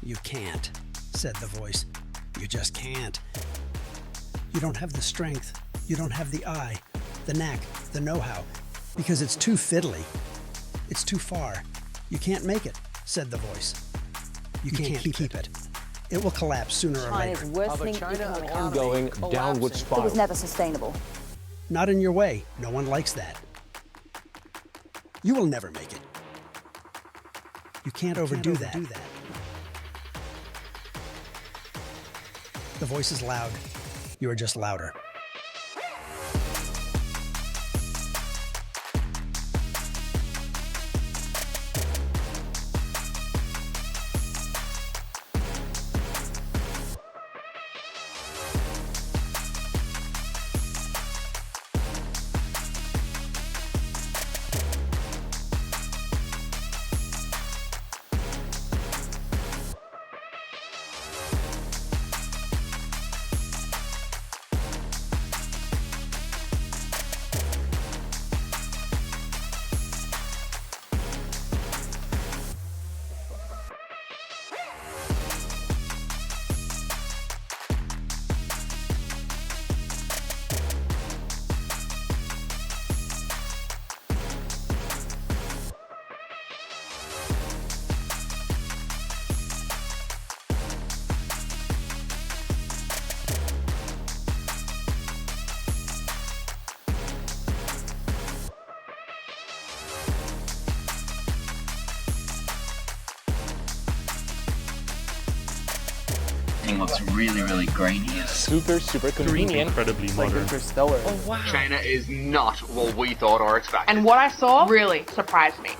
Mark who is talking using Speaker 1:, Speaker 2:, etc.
Speaker 1: You can't, said the voice. You just can't. You don't have the strength. You don't have the eye, the knack, the know-how, because it's too fiddly. It's too far. You can't make it, said the voice. You can't keep it. It will collapse sooner or
Speaker 2: China's
Speaker 1: later.
Speaker 2: worsening
Speaker 3: China
Speaker 2: economic
Speaker 3: ongoing
Speaker 2: outlook.
Speaker 3: downward
Speaker 2: Collapsing.
Speaker 3: spiral.
Speaker 4: It was never sustainable.
Speaker 1: Not in your way. No one likes that. You will never make it. You can't overdo that. The voice is loud. You are just louder.
Speaker 5: Looks really, really green here.
Speaker 3: Super convenient.
Speaker 6: Incredibly
Speaker 3: It's like
Speaker 6: modern.
Speaker 3: Interstellar.
Speaker 5: Oh, wow.
Speaker 7: China is not what we thought or expected.
Speaker 8: And what I saw really surprised me.